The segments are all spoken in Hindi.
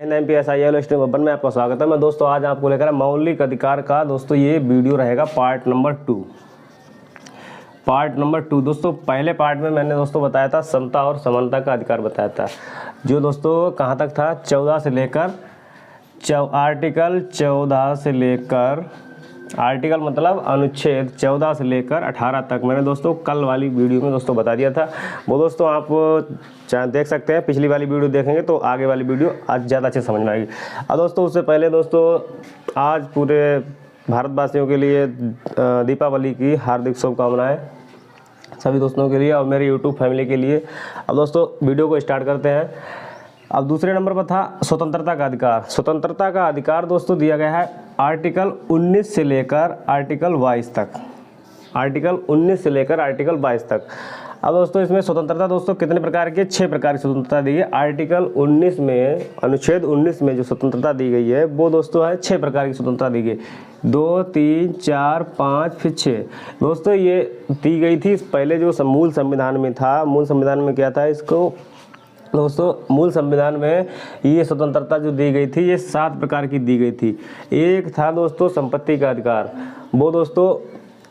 NMPSIL स्ट्रीम ओपन में आपका स्वागत है। मैं दोस्तों आज आपको लेकर मौलिक अधिकार का दोस्तों ये वीडियो रहेगा पार्ट नंबर 2। दोस्तों पहले पार्ट में मैंने दोस्तों बताया था समता और समानता का अधिकार बताया था, जो दोस्तों कहाँ तक था 14 से लेकर आर्टिकल 14 से लेकर आर्टिकल मतलब अनुच्छेद 14 से लेकर 18 तक मैंने दोस्तों कल वाली वीडियो में दोस्तों बता दिया था। वो दोस्तों आप चाहे देख सकते हैं, पिछली वाली वीडियो देखेंगे तो आगे वाली वीडियो आज ज़्यादा अच्छे समझ में आएगी। अब दोस्तों उससे पहले दोस्तों आज पूरे भारतवासियों के लिए दीपावली की हार्दिक शुभकामनाएं सभी दोस्तों के लिए और मेरे यूट्यूब फैमिली के लिए। अब दोस्तों वीडियो को स्टार्ट करते हैं। अब दूसरे नंबर पर था स्वतंत्रता का अधिकार। स्वतंत्रता का अधिकार दोस्तों दिया गया है आर्टिकल 19 से लेकर आर्टिकल 22 तक। आर्टिकल 19 से लेकर आर्टिकल 22 तक। अब दोस्तों इसमें स्वतंत्रता दोस्तों कितने प्रकार की, 6 प्रकार की स्वतंत्रता दी है। आर्टिकल 19 में, अनुच्छेद 19 में जो स्वतंत्रता दी गई है वो दोस्तों है 6 प्रकार की स्वतंत्रता दी गई, 2, 3, 4, 5 फिर 6 दोस्तों ये दी गई थी। पहले जो मूल संविधान में था, मूल संविधान में क्या था, इसको दोस्तों मूल संविधान में ये स्वतंत्रता जो दी गई थी ये 7 प्रकार की दी गई थी। एक था दोस्तों संपत्ति का अधिकार, वो दोस्तों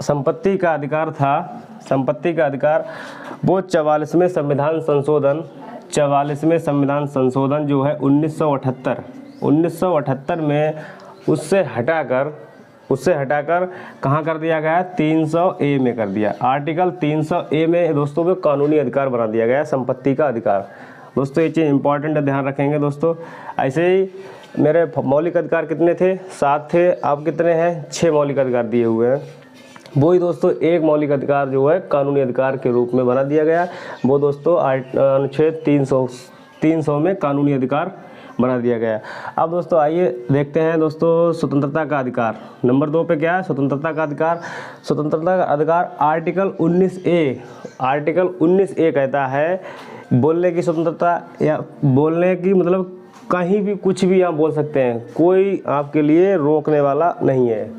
संपत्ति का अधिकार था। संपत्ति का अधिकार वो 44वें संविधान संशोधन जो है 1978 में उससे हटाकर कहाँ कर दिया गया, 300A में कर दिया। आर्टिकल 300A में दोस्तों वो कानूनी अधिकार बना दिया गया संपत्ति का अधिकार। दोस्तों ये चीज़ इंपॉर्टेंट है, ध्यान रखेंगे दोस्तों। ऐसे ही मेरे मौलिक अधिकार कितने थे, 7 थे, अब कितने हैं, 6 मौलिक अधिकार दिए हुए हैं। वही दोस्तों एक मौलिक अधिकार जो है कानूनी अधिकार के रूप में बना दिया गया, वो दोस्तों अनुच्छेद 300 में कानूनी अधिकार बना दिया गया। अब दोस्तों आइए देखते हैं दोस्तों स्वतंत्रता का अधिकार। नंबर 2 पे क्या है, स्वतंत्रता का अधिकार। स्वतंत्रता का अधिकार आर्टिकल 19A कहता है बोलने की स्वतंत्रता, या बोलने की मतलब कहीं भी कुछ भी आप बोल सकते हैं, कोई आपके लिए रोकने वाला नहीं है।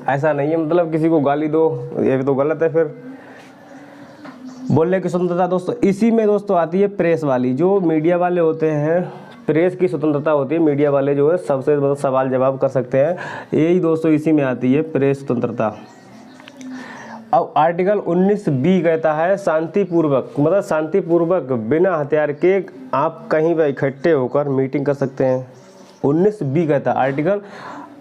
ऐसा नहीं है मतलब किसी को गाली दो, ये तो गलत है। फिर बोलने की स्वतंत्रता दोस्तों इसी में दोस्तों आती है प्रेस वाली, जो मीडिया वाले होते हैं, प्रेस की स्वतंत्रता होती है। मीडिया वाले जो है सबसे मतलब सवाल जवाब कर सकते हैं, यही दोस्तों इसी में आती है प्रेस स्वतंत्रता। अब आर्टिकल 19B कहता है शांतिपूर्वक, मतलब शांतिपूर्वक बिना हथियार के आप कहीं भी इकट्ठे होकर मीटिंग कर सकते हैं। 19B कहता है, आर्टिकल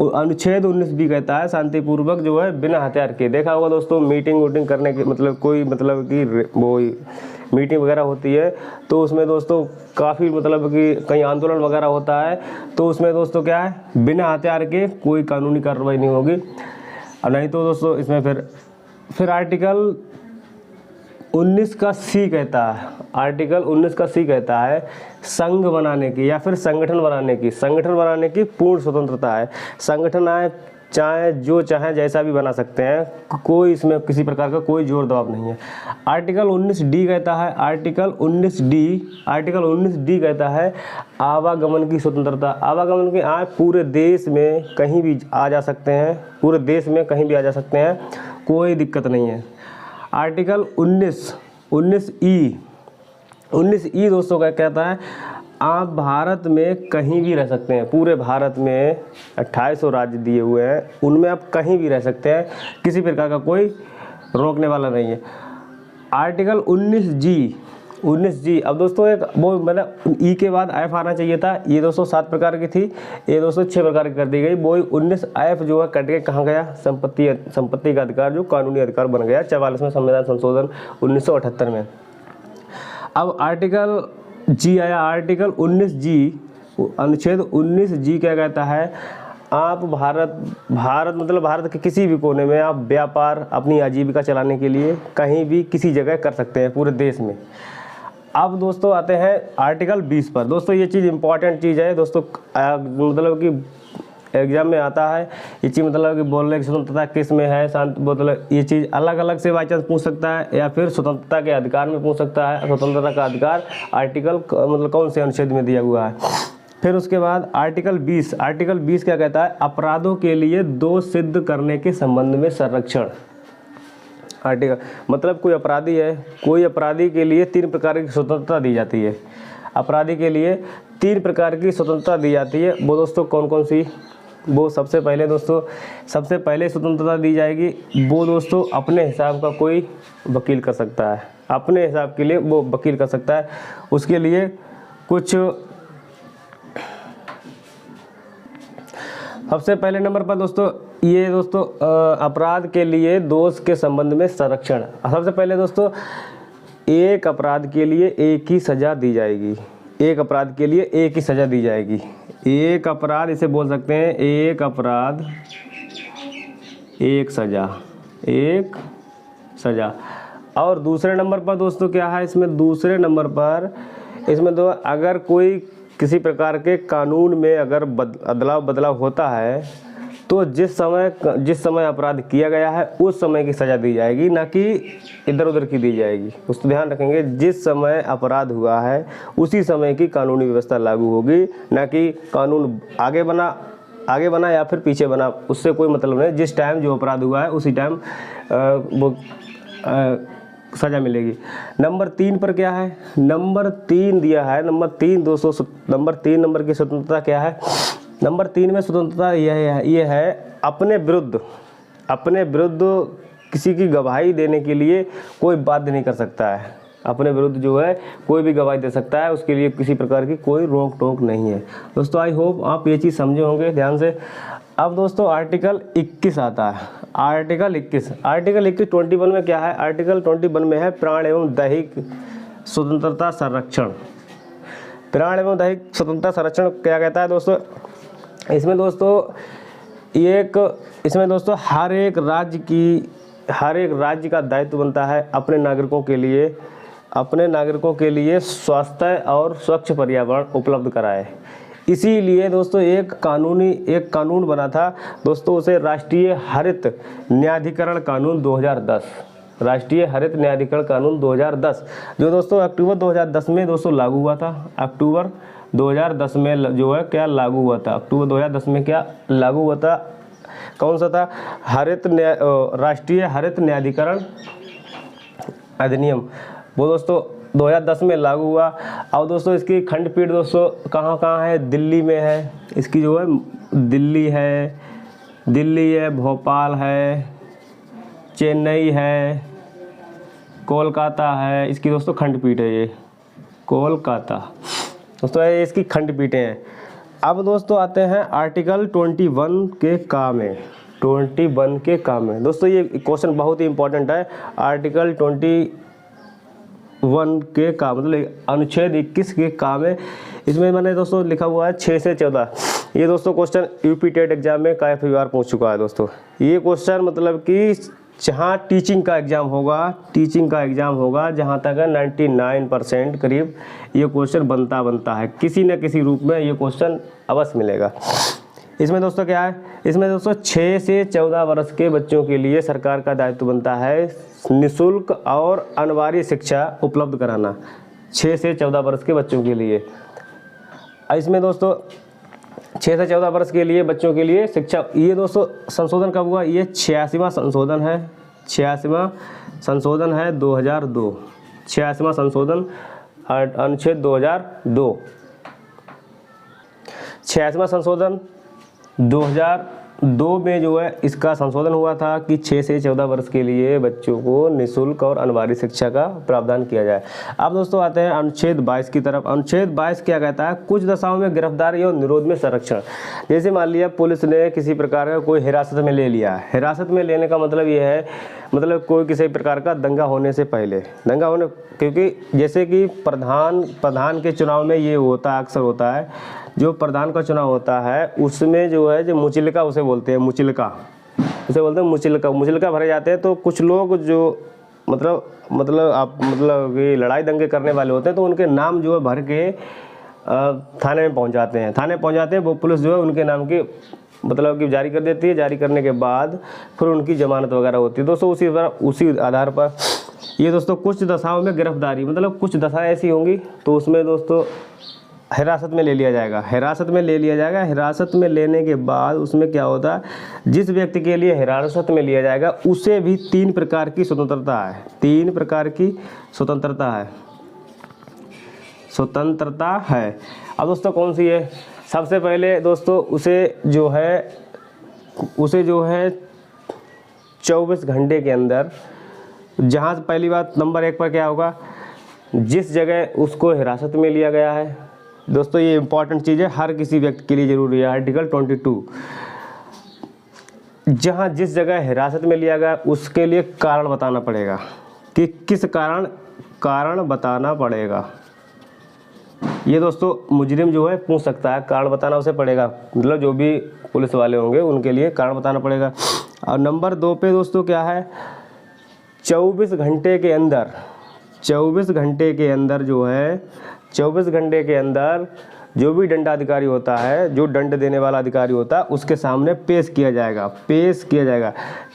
अनुच्छेद 19B कहता है शांतिपूर्वक जो है बिना हथियार के। देखा होगा दोस्तों मीटिंग करने के मतलब कोई मतलब कि वो मीटिंग वगैरह होती है तो उसमें दोस्तों काफ़ी मतलब कि कहीं आंदोलन वगैरह होता है तो उसमें दोस्तों क्या है, बिना हथियार के कोई कानूनी कार्रवाई नहीं होगी। और नहीं तो दोस्तों इसमें फिर आर्टिकल 19 का C कहता है, आर्टिकल 19 का C कहता है संघ बनाने की या फिर संगठन बनाने की पूर्ण स्वतंत्रता है। संगठन आए चाहे जो चाहे जैसा भी बना सकते हैं, कोई इसमें किसी प्रकार का कोई जोर दबाव नहीं है। आर्टिकल 19D कहता है, आर्टिकल 19D कहता है आवागमन की स्वतंत्रता। आवागमन की आप पूरे देश में कहीं भी आ जा सकते हैं, पूरे देश में कहीं भी आ जा सकते हैं, कोई दिक्कत नहीं है। आर्टिकल 19E दोस्तों क्या कहता है, आप भारत में कहीं भी रह सकते हैं। पूरे भारत में 2800 राज्य दिए हुए हैं, उनमें आप कहीं भी रह सकते हैं, किसी प्रकार का कोई रोकने वाला नहीं है। आर्टिकल 19G अब दोस्तों एक वो मतलब ई के बाद F आना चाहिए था, ये दोस्तों 7 प्रकार की थी, ये दोस्तों 6 प्रकार की कर दी गई। वो 19F जो है कट के कहाँ गया, संपत्ति का अधिकार जो कानूनी अधिकार बन गया 44वें संविधान संशोधन 1978 में। अब आर्टिकल G आया, आर्टिकल 19G अनुच्छेद 19G क्या कहता है, आप भारत मतलब भारत के किसी भी कोने में आप व्यापार अपनी आजीविका चलाने के लिए कहीं भी किसी जगह कर सकते हैं पूरे देश में। अब दोस्तों आते हैं आर्टिकल 20 पर। दोस्तों ये चीज़ इंपॉर्टेंट चीज़ है दोस्तों, मतलब कि एग्जाम में आता है ये चीज़, मतलब कि बोलने की स्वतंत्रता किस में है, शांत मतलब ये चीज़ अलग अलग से बाई चांस पूछ सकता है, या फिर स्वतंत्रता के अधिकार में पूछ सकता है। स्वतंत्रता का अधिकार आर्टिकल मतलब कौन से अनुच्छेद में दिया हुआ है। फिर उसके बाद आर्टिकल 20 क्या कहता है, अपराधों के लिए दोष सिद्ध करने के संबंध में संरक्षण। आर्टिकल मतलब कोई अपराधी है, कोई अपराधी के लिए 3 प्रकार की स्वतंत्रता दी जाती है। अपराधी के लिए 3 प्रकार की स्वतंत्रता दी जाती है, वो दोस्तों कौन कौन सी? वो सबसे पहले स्वतंत्रता दी जाएगी वो दोस्तों अपने हिसाब का कोई वकील कर सकता है, अपने हिसाब के लिए वो वकील कर सकता है। उसके लिए कुछ सबसे पहले नंबर पर दोस्तों ये दोस्तों अपराध के लिए दोष के संबंध में संरक्षण। सबसे पहले दोस्तों एक अपराध के लिए एक ही सज़ा दी जाएगी, एक अपराध के लिए एक ही सज़ा दी जाएगी। एक अपराध इसे बोल सकते हैं एक अपराध एक सज़ा। और दूसरे नंबर पर दोस्तों क्या है इसमें? दूसरे नंबर पर इसमें तो अगर कोई किसी प्रकार के कानून में अगर अदला बदलाव होता है तो जिस समय अपराध किया गया है उस समय की सज़ा दी जाएगी, ना कि इधर उधर की दी जाएगी। उसको ध्यान रखेंगे, जिस समय अपराध हुआ है उसी समय की कानूनी व्यवस्था लागू होगी, ना कि कानून आगे बना या फिर पीछे बना, उससे कोई मतलब नहीं। जिस टाइम जो अपराध हुआ है उसी टाइम वो सज़ा मिलेगी। नंबर 3 पर क्या है? नंबर 3 दिया है, नंबर 3 दोस्तों नंबर की स्वतंत्रता क्या है? नंबर 3 में स्वतंत्रता यह है अपने विरुद्ध किसी की गवाही देने के लिए कोई बाध्य नहीं कर सकता है। अपने विरुद्ध जो है कोई भी गवाही दे सकता है, उसके लिए किसी प्रकार की कोई रोक टोक नहीं है। दोस्तों आई होप आप ये चीज़ समझे होंगे ध्यान से। अब दोस्तों आर्टिकल 21 आता है। आर्टिकल 21 21 में क्या है? आर्टिकल 21 में है प्राण एवं दैहिक स्वतंत्रता संरक्षण। प्राण एवं दैहिक स्वतंत्रता संरक्षण क्या कहता है दोस्तों? इसमें दोस्तों हर एक राज्य का दायित्व बनता है अपने नागरिकों के लिए स्वास्थ्य और स्वच्छ पर्यावरण उपलब्ध कराए। इसीलिए दोस्तों एक कानून बना था दोस्तों, उसे राष्ट्रीय हरित न्यायाधिकरण कानून 2010, राष्ट्रीय हरित न्यायाधिकरण कानून 2010, जो दोस्तों अक्टूबर 2010 में दोस्तों लागू हुआ था। अक्टूबर 2010 में जो है क्या लागू हुआ था? अक्टूबर 2010 में क्या लागू हुआ था? कौन सा था? राष्ट्रीय हरित न्यायाधिकरण अधिनियम, वो दोस्तों 2010 में लागू हुआ। और दोस्तों इसकी खंडपीठ दोस्तों कहाँ है? दिल्ली में है। इसकी जो है दिल्ली है, भोपाल है, चेन्नई है, कोलकाता है। इसकी दोस्तों खंडपीठ है ये कोलकाता। दोस्तों इसकी खंडपीठें हैं। अब दोस्तों आते हैं आर्टिकल 21 के काम में। 21 के काम में दोस्तों ये क्वेश्चन बहुत ही इंपॉर्टेंट है। आर्टिकल 21 के काम मतलब अनुच्छेद 21 के काम है। इसमें मैंने दोस्तों लिखा हुआ है 6 से 14। ये दोस्तों क्वेश्चन यूपी टेट एग्जाम में काफ़ी बार पूछ चुका है दोस्तों। ये क्वेश्चन मतलब कि जहाँ टीचिंग का एग्ज़ाम होगा जहाँ तक है 99% करीब ये क्वेश्चन बनता है, किसी न किसी रूप में ये क्वेश्चन अवश्य मिलेगा। इसमें दोस्तों क्या है? इसमें दोस्तों 6 से 14 वर्ष के बच्चों के लिए सरकार का दायित्व बनता है निःशुल्क और अनिवार्य शिक्षा उपलब्ध कराना। 6 से 14 वर्ष के बच्चों के लिए। इसमें दोस्तों 6 से 14 वर्ष के लिए बच्चों के लिए शिक्षा, ये दोस्तों संशोधन कब हुआ? ये 86वां संशोधन है। 86वां संशोधन है 2002। 86वां संशोधन अनुच्छेद 2002। 86वां संशोधन 2002 में जो है इसका संशोधन हुआ था कि 6 से 14 वर्ष के लिए बच्चों को निःशुल्क और अनिवार्य शिक्षा का प्रावधान किया जाए। अब दोस्तों आते हैं अनुच्छेद 22 की तरफ। अनुच्छेद 22 क्या कहता है? कुछ दशाओं में गिरफ्तारी और निरोध में संरक्षण। जैसे मान लिया पुलिस ने किसी प्रकार का कोई हिरासत में ले लिया। हिरासत में लेने का मतलब ये है, मतलब कोई किसी प्रकार का दंगा होने से पहले, क्योंकि जैसे कि प्रधान के चुनाव में ये अक्सर होता है, जो प्रधान का चुनाव होता है उसमें जो है जो मुचलिका उसे बोलते हैं, मुचलिका भरे जाते हैं। तो कुछ लोग जो मतलब ये लड़ाई दंगे करने वाले होते हैं तो उनके नाम जो है भर के थाने में पहुंच जाते हैं। वो पुलिस जो है उनके नाम की मतलब कि जारी कर देती है। जारी करने के बाद फिर उनकी जमानत वगैरह होती है दोस्तों। उसी आधार पर ये दोस्तों कुछ दशाओं में गिरफ्तारी, मतलब कुछ दशाएं ऐसी होंगी तो उसमें दोस्तों हिरासत में ले लिया जाएगा। हिरासत में लेने के बाद उसमें क्या होता है, जिस व्यक्ति के लिए हिरासत में लिया जाएगा उसे भी 3 प्रकार की स्वतंत्रता है। 3 प्रकार की स्वतंत्रता है। अब दोस्तों कौन सी है, सबसे पहले दोस्तों उसे जो है 24 घंटे के अंदर, जहाँ पहली बात नंबर 1 पर क्या होगा, जिस जगह उसको हिरासत में लिया गया है। दोस्तों ये इंपॉर्टेंट चीज़ है, हर किसी व्यक्ति के लिए ज़रूरी है। आर्टिकल 22, जहाँ जिस जगह हिरासत में लिया गया उसके लिए कारण बताना पड़ेगा कि किस कारण बताना पड़ेगा। ये दोस्तों मुजरिम जो है पूछ सकता है, कारण बताना उसे पड़ेगा, मतलब जो भी पुलिस वाले होंगे उनके लिए कारण बताना पड़ेगा। और नंबर 2 पे दोस्तों क्या है, 24 घंटे के अंदर जो भी दंडाधिकारी होता है, जो दंड देने वाला अधिकारी होता है, उसके सामने पेश किया जाएगा।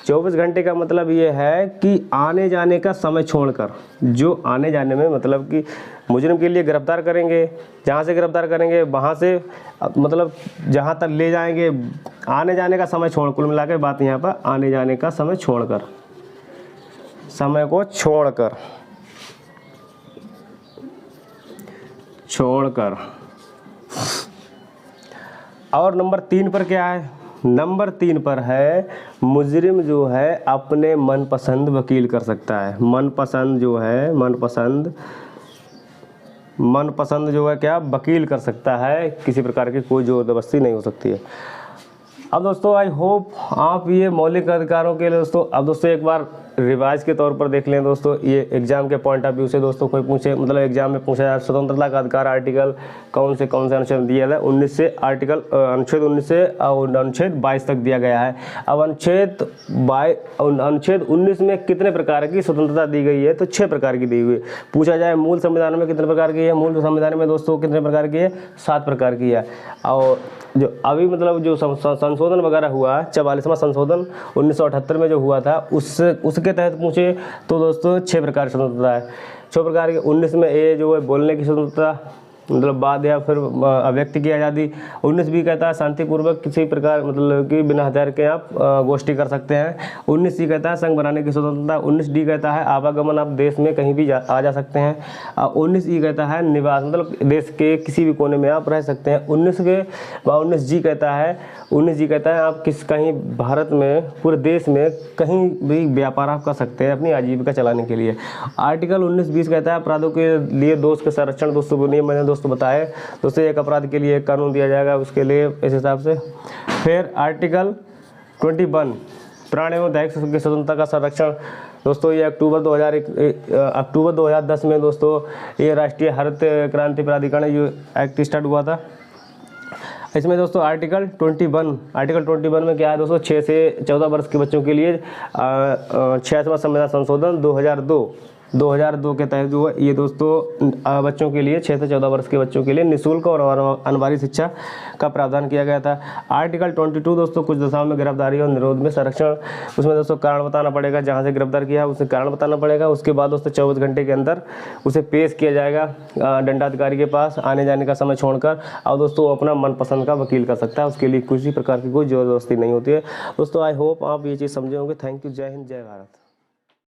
24 घंटे का मतलब ये है कि आने जाने का समय छोड़कर, जो आने जाने में मतलब कि मुजरिम के लिए गिरफ्तार करेंगे, जहाँ से गिरफ्तार करेंगे वहाँ से मतलब जहाँ तक ले जाएंगे, आने जाने का समय छोड़, कुल मिला के बात यहाँ पर आने जाने का समय छोड़कर, समय को छोड़कर और नंबर 3 पर क्या है, नंबर 3 पर है मुजरिम जो है अपने मनपसंद वकील कर सकता है। मनपसंद जो है क्या, वकील कर सकता है, किसी प्रकार की कोई ज़बरदस्ती नहीं हो सकती है। अब दोस्तों आई होप आप ये मौलिक अधिकारों के लिए दोस्तों, अब दोस्तों एक बार रिवाइज के तौर पर देख लें दोस्तों, ये एग्जाम के पॉइंट ऑफ व्यू से दोस्तों कोई पूछे, मतलब एग्जाम में पूछा जाए स्वतंत्रता का अधिकार आर्टिकल कौन से अनुच्छेद दिया है, 19 से अनुच्छेद 19 से और अनुच्छेद 22 तक दिया गया है। अब अनुच्छेद 19 में कितने प्रकार की स्वतंत्रता दी गई है, तो 6 प्रकार की दी हुई है। पूछा जाए मूल संविधान में कितने प्रकार की है, मूल संविधान में दोस्तों कितने प्रकार की है, 7 प्रकार की है। और जो अभी मतलब जो संशोधन वगैरह हुआ, 44वां संशोधन 1978 में जो हुआ था, उसके तहत पूछे तो दोस्तों 6 प्रकार की स्वतंत्रता है। 6 प्रकार के 19 में ये जो है बोलने की स्वतंत्रता, मतलब बाद या फिर अभिव्यक्ति की आज़ादी। 19 भी कहता है शांतिपूर्वक किसी प्रकार मतलब कि बिना हथियार के आप गोष्ठी कर सकते हैं। 19 सी कहता है संघ बनाने की स्वतंत्रता। 19 डी कहता है आवागमन, आप देश में कहीं भी आ जा सकते हैं। 19 ई कहता है निवास, मतलब देश के किसी भी कोने में आप रह सकते हैं। 19 जी कहता है आप कहीं भारत में, पूरे देश में कहीं भी व्यापार आप कर सकते हैं अपनी आजीविका चलाने के लिए। आर्टिकल 19-20 कहता है अपराधों के लिए दोष के संरक्षण। दोस्तों नियम मैंने दोस्तों बताए, दोस्तों एक अपराध के लिए एक कानून दिया जाएगा उसके लिए इस हिसाब से। फिर आर्टिकल 21 प्राण एवं दैहिक की स्वतंत्रता का संरक्षण। दोस्तों ये अक्टूबर 2010 में दोस्तों ये राष्ट्रीय हरित क्रांति प्राधिकरण एक्ट स्टार्ट हुआ था। इसमें दोस्तों आर्टिकल 21 में क्या है दोस्तों, 6 से 14 वर्ष के बच्चों के लिए 66वां संविधान संशोधन 2002 के तहत जो है ये दोस्तों बच्चों के लिए 6 से 14 वर्ष के बच्चों के लिए निःशुल्क और अनिवार्य शिक्षा का प्रावधान किया गया था। आर्टिकल 22 दोस्तों कुछ दशाओं में गिरफ्तारी और निरोध में संरक्षण। उसमें दोस्तों कारण बताना पड़ेगा, जहाँ से गिरफ्तार किया उसे कारण बताना पड़ेगा। उसके बाद दोस्तों 24 घंटे के अंदर उसे पेश किया जाएगा दंडाधिकारी के पास, आने जाने का समय छोड़कर। और दोस्तों वो अपना मनपसंद का वकील कर सकता है, उसके लिए किसी प्रकार की कोई ज़बरदस्ती नहीं होती है। दोस्तों आई होप आप ये चीज़ समझे होंगे। Thank you. जय हिंद, जय भारत।